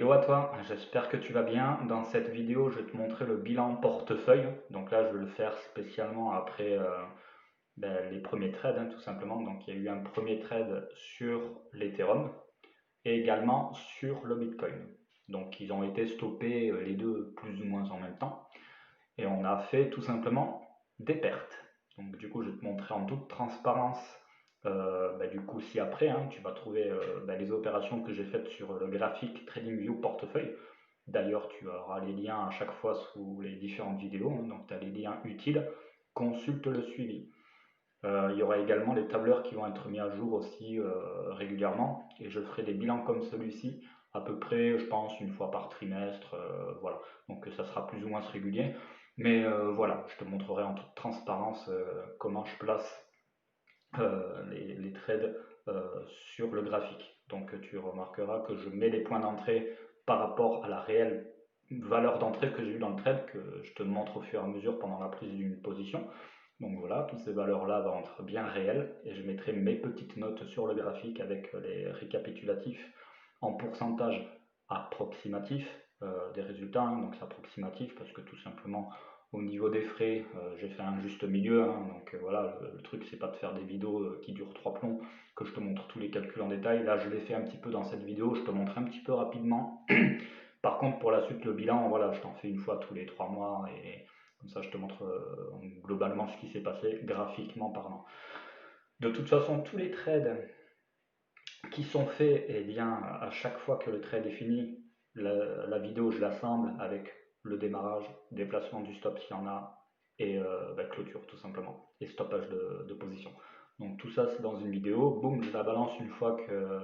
Hello à toi, j'espère que tu vas bien. Dans cette vidéo, je vais te montrer le bilan portefeuille. Donc là, je vais le faire spécialement après les premiers trades, hein, tout simplement. Donc il y a eu un premier trade sur l'Ethereum et également sur le Bitcoin. Donc ils ont été stoppés les deux plus ou moins en même temps. Et on a fait tout simplement des pertes. Donc du coup, je vais te montrer en toute transparence du coup ci-après, hein, tu vas trouver les opérations que j'ai faites sur le graphique TradingView portefeuille. D'ailleurs, tu auras les liens à chaque fois sous les différentes vidéos, hein, donc tu as les liens utiles, consulte le suivi. Il y aura également les tableurs qui vont être mis à jour aussi régulièrement et je ferai des bilans comme celui-ci à peu près, je pense, une fois par trimestre. Voilà, donc ça sera plus ou moins régulier. Mais voilà, je te montrerai en toute transparence comment je place les trades sur le graphique. Donc tu remarqueras que je mets les points d'entrée par rapport à la réelle valeur d'entrée que j'ai eu dans le trade, que je te montre au fur et à mesure pendant la prise d'une position. Donc voilà, toutes ces valeurs-là vont être bien réelles et je mettrai mes petites notes sur le graphique avec les récapitulatifs en pourcentage approximatif des résultats. Hein. Donc c'est approximatif parce que tout simplement au niveau des frais, j'ai fait un juste milieu. Hein. Donc voilà, le truc c'est pas de faire des vidéos qui durent 3 plombs, que je te montre tous les calculs en détail. Là je l'ai fait un petit peu dans cette vidéo, je te montre un petit peu rapidement. Par contre pour la suite le bilan, voilà, je t'en fais une fois tous les 3 mois et comme ça je te montre globalement ce qui s'est passé graphiquement parlant. De toute façon tous les trades qui sont faits, eh bien, à chaque fois que le trade est fini, la vidéo, je l'assemble avec le démarrage, déplacement du stop s'il y en a, et clôture tout simplement, et stoppage de position. Donc tout ça, c'est dans une vidéo. Boum, je la balance une fois que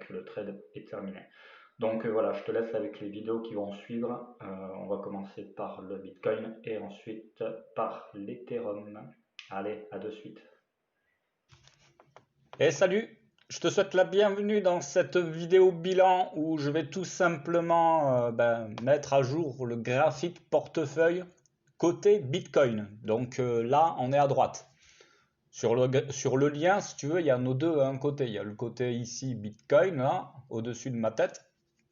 le trade est terminé. Donc voilà, je te laisse avec les vidéos qui vont suivre. On va commencer par le Bitcoin et ensuite par l'Ethereum. Allez, à de suite. Et salut, je te souhaite la bienvenue dans cette vidéo bilan où je vais tout simplement mettre à jour le graphique portefeuille côté Bitcoin. Donc là, on est à droite. Sur le lien, si tu veux, il y a nos deux à un côté. Il y a le côté ici Bitcoin, là, au-dessus de ma tête.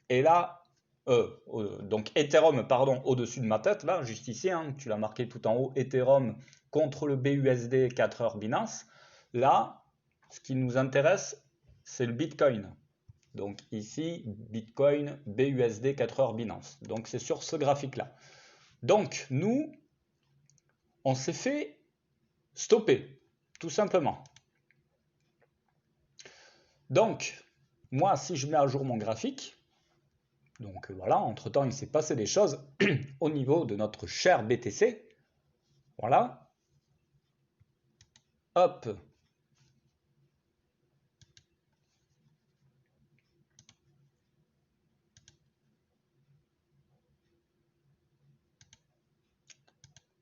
Et là, donc Ethereum, pardon, au-dessus de ma tête, là, juste ici, hein, tu l'as marqué tout en haut, Ethereum contre le BUSD 4 heures Binance. Là, ce qui nous intéresse, c'est le Bitcoin. Donc ici, Bitcoin, BUSD 4 heures Binance. Donc c'est sur ce graphique-là. Donc nous, on s'est fait stopper, tout simplement. Donc, moi, si je mets à jour mon graphique, donc voilà, entre-temps, il s'est passé des choses au niveau de notre cher BTC. Voilà. Hop.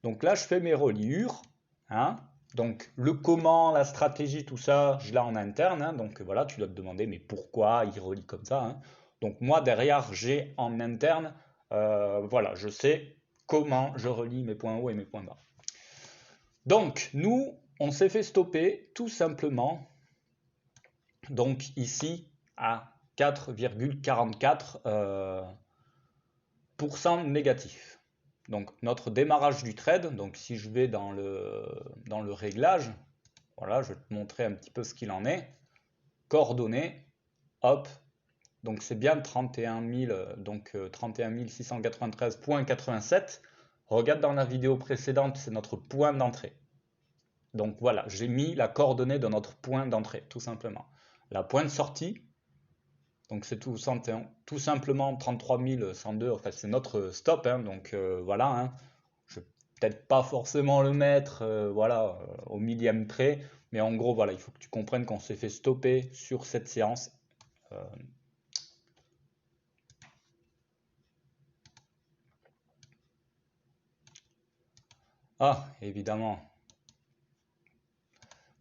Donc là, je fais mes reliures. Hein. Donc le comment, la stratégie, tout ça, je l'ai en interne. Hein. Donc voilà, tu dois te demander, mais pourquoi il relie comme ça, hein. Donc moi, derrière, j'ai en interne, voilà, je sais comment je relie mes points hauts et mes points bas. Donc nous, on s'est fait stopper tout simplement, donc ici, à 4,44% négatif. Donc notre démarrage du trade, donc si je vais dans le réglage, voilà, je vais te montrer un petit peu ce qu'il en est. Coordonnées, hop, donc c'est bien 31 000, donc 31 693,87. Regarde dans la vidéo précédente, c'est notre point d'entrée. Donc voilà, j'ai mis la coordonnée de notre point d'entrée, tout simplement. La point de sortie, donc c'est tout simplement 33 102, enfin c'est notre stop, hein, donc voilà, hein. Je vais peut-être pas forcément le mettre voilà, au millième près, mais en gros, voilà, il faut que tu comprennes qu'on s'est fait stopper sur cette séance. Euh, évidemment.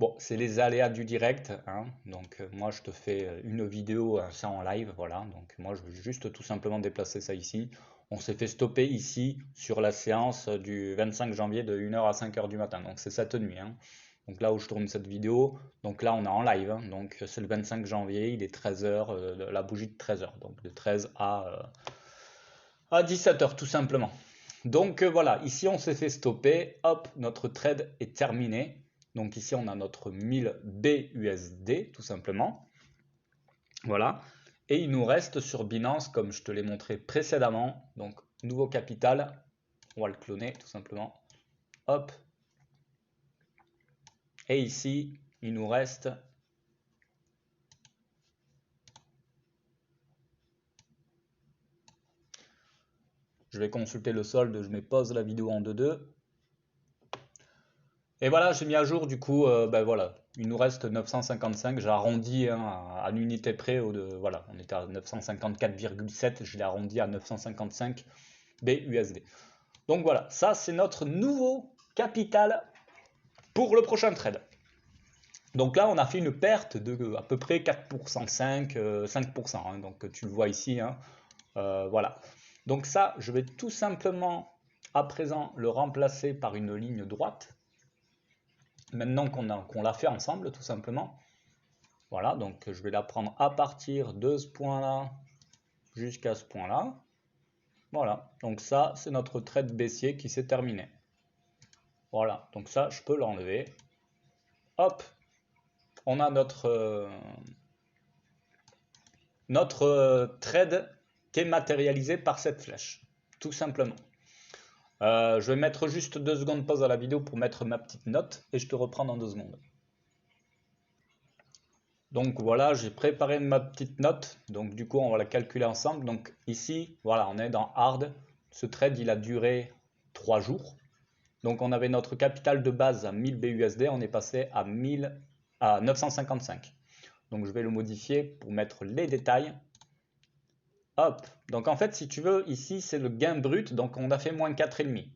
Bon, c'est les aléas du direct, hein. Donc moi je te fais une vidéo, ça en live, voilà. Donc moi je veux juste tout simplement déplacer ça ici. On s'est fait stopper ici sur la séance du 25 janvier de 1h à 5h du matin. Donc c'est cette nuit, hein. Donc là où je tourne cette vidéo, donc là on est en live, hein, donc c'est le 25 janvier, il est 13h, la bougie de 13h, donc de 13 à 17h tout simplement. Donc voilà, ici on s'est fait stopper, hop, notre trade est terminé. Donc ici on a notre 1000 BUSD tout simplement. Voilà. Et il nous reste sur Binance, comme je te l'ai montré précédemment, donc nouveau capital, on va le cloner tout simplement. Hop. Et ici, il nous reste je vais consulter le solde, je mets pause la vidéo en 2-2. Et voilà, j'ai mis à jour du coup, ben voilà, il nous reste 955, j'ai arrondi hein, à l'unité près, voilà, on était à 954,7, je l'ai arrondi à 955 BUSD. Donc voilà, ça c'est notre nouveau capital pour le prochain trade. Donc là, on a fait une perte de à peu près 4%, 5%, hein, donc tu le vois ici, hein, voilà. Donc ça, je vais tout simplement à présent le remplacer par une ligne droite. Maintenant qu'on l'a fait ensemble, tout simplement. Voilà, donc je vais la prendre à partir de ce point-là jusqu'à ce point-là. Voilà, donc ça, c'est notre trade baissier qui s'est terminé. Voilà, donc ça, je peux l'enlever. Hop, on a notre trade qui est matérialisé par cette flèche, tout simplement. Je vais mettre juste 2 secondes pause à la vidéo pour mettre ma petite note et je te reprends dans 2 secondes. Donc voilà, j'ai préparé ma petite note, donc du coup on va la calculer ensemble. Donc ici, voilà, on est dans Hard. Ce trade, il a duré 3 jours. Donc on avait notre capital de base à 1000 BUSD, on est passé à 955. Donc je vais le modifier pour mettre les détails. Hop, donc en fait si tu veux, ici c'est le gain brut, donc on a fait moins 4,5.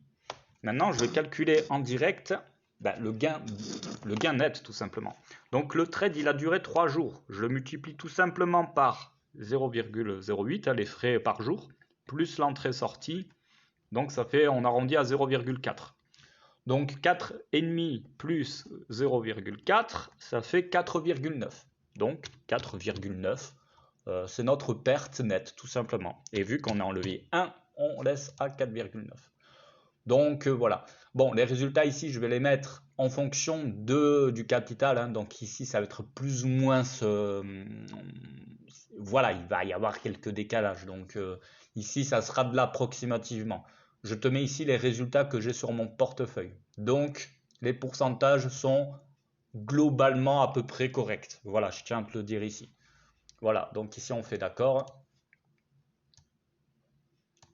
Maintenant je vais calculer en direct le gain net tout simplement. Donc le trade il a duré 3 jours, je le multiplie tout simplement par 0,08 les frais par jour, plus l'entrée-sortie, donc ça fait, on arrondit à 0,4. Donc 4,5 plus 0,4, ça fait 4,9. Donc 4,9, c'est notre perte nette, tout simplement. Et vu qu'on a enlevé 1, on laisse à 4,9. Donc voilà. Bon, les résultats ici, je vais les mettre en fonction du capital, hein. Donc ici, ça va être plus ou moins voilà, il va y avoir quelques décalages. Donc ici, ça sera de l'approximativement. Je te mets ici les résultats que j'ai sur mon portefeuille. Donc les pourcentages sont globalement à peu près corrects. Voilà, je tiens à te le dire ici. Voilà, donc ici on fait d'accord.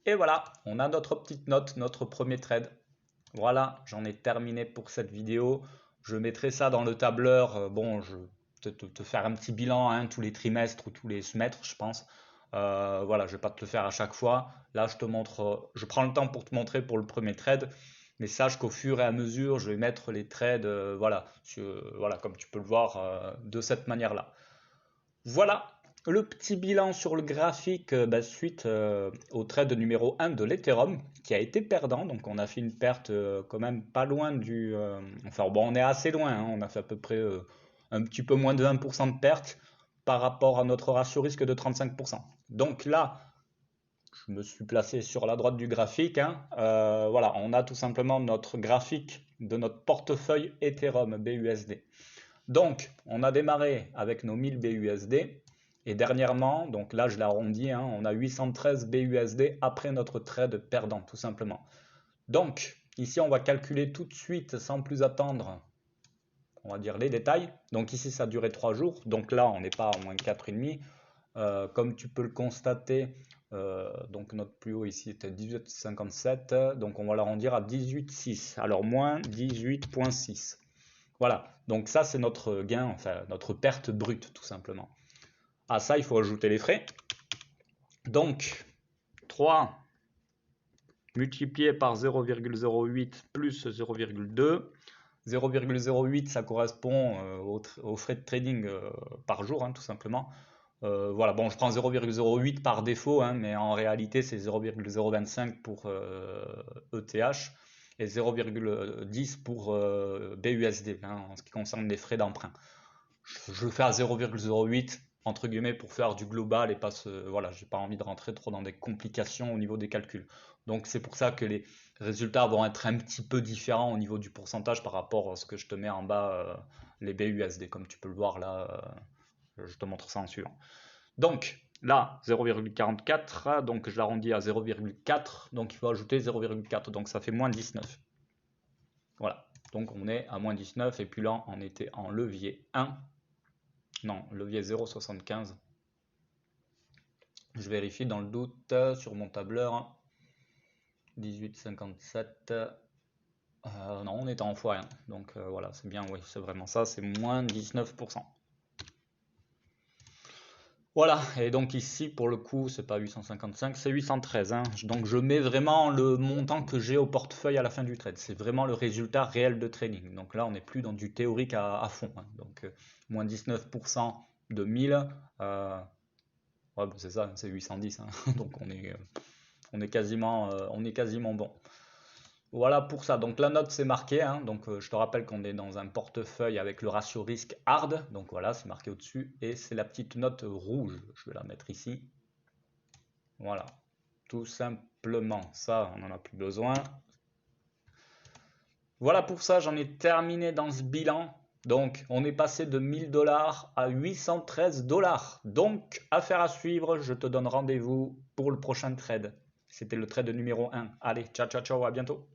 Et voilà, on a notre petite note, notre premier trade. Voilà, j'en ai terminé pour cette vidéo. Je mettrai ça dans le tableur. Bon, je vais te faire un petit bilan hein, tous les trimestres ou tous les semestres, je pense. Voilà, je vais pas te le faire à chaque fois. Là, je te montre, je prends le temps pour te montrer pour le premier trade. Mais sache qu'au fur et à mesure, je vais mettre les trades, voilà, voilà, comme tu peux le voir, de cette manière-là. Voilà le petit bilan sur le graphique suite au trade numéro 1 de l'Ethereum qui a été perdant. Donc on a fait une perte quand même pas loin du... enfin bon, on est assez loin, hein, on a fait à peu près un petit peu moins de 1% de perte par rapport à notre ratio risque de 35%. Donc là, je me suis placé sur la droite du graphique. Hein, voilà, on a tout simplement notre graphique de notre portefeuille Ethereum BUSD. Donc, on a démarré avec nos 1000 BUSD et dernièrement, donc là je l'arrondis, hein, on a 813 BUSD après notre trade perdant tout simplement. Donc, ici on va calculer tout de suite sans plus attendre, on va dire les détails. Donc ici ça a duré 3 jours, donc là on n'est pas à moins 4,5. Comme tu peux le constater, donc notre plus haut ici était 18,57, donc on va l'arrondir à 18,6, alors moins 18,6. Voilà, donc ça c'est notre gain, enfin notre perte brute tout simplement. À ça il faut ajouter les frais. Donc 3 multiplié par 0,08 plus 0,2. 0,08 ça correspond aux frais de trading par jour hein, tout simplement. Voilà, bon je prends 0,08 par défaut, hein, mais en réalité c'est 0,025 pour ETH. et 0,10 pour BUSD, hein, en ce qui concerne les frais d'emprunt. Je le fais à 0,08 entre guillemets pour faire du global et pas voilà, j'ai pas envie de rentrer trop dans des complications au niveau des calculs. Donc c'est pour ça que les résultats vont être un petit peu différents au niveau du pourcentage par rapport à ce que je te mets en bas, les BUSD, comme tu peux le voir là, je te montre ça en suivant. Donc là, 0,44, donc je l'arrondis à 0,4, donc il faut ajouter 0,4, donc ça fait moins 19. Voilà, donc on est à moins 19, et puis là on était en levier 1. Non, levier 0,75. Je vérifie dans le doute sur mon tableur. 18,57. Non, on est en x1. Donc voilà, c'est bien, oui, c'est vraiment ça, c'est moins 19%. Voilà, et donc ici, pour le coup, c'est pas 855, c'est 813. Hein. Donc je mets vraiment le montant que j'ai au portefeuille à la fin du trade. C'est vraiment le résultat réel de trading. Donc là, on n'est plus dans du théorique à fond. Hein. Donc moins 19% de 1000. Ouais, bah, c'est ça, c'est 810. Hein. Donc on est quasiment bon. Voilà pour ça. Donc la note c'est marqué. Hein. Donc je te rappelle qu'on est dans un portefeuille avec le ratio risque hard. Donc voilà, c'est marqué au-dessus. Et c'est la petite note rouge. Je vais la mettre ici. Voilà. Tout simplement. Ça, on n'en a plus besoin. Voilà pour ça, j'en ai terminé dans ce bilan. Donc on est passé de 1000 $ à 813 $. Donc affaire à suivre. Je te donne rendez-vous pour le prochain trade. C'était le trade numéro 1. Allez, ciao, ciao, ciao, à bientôt.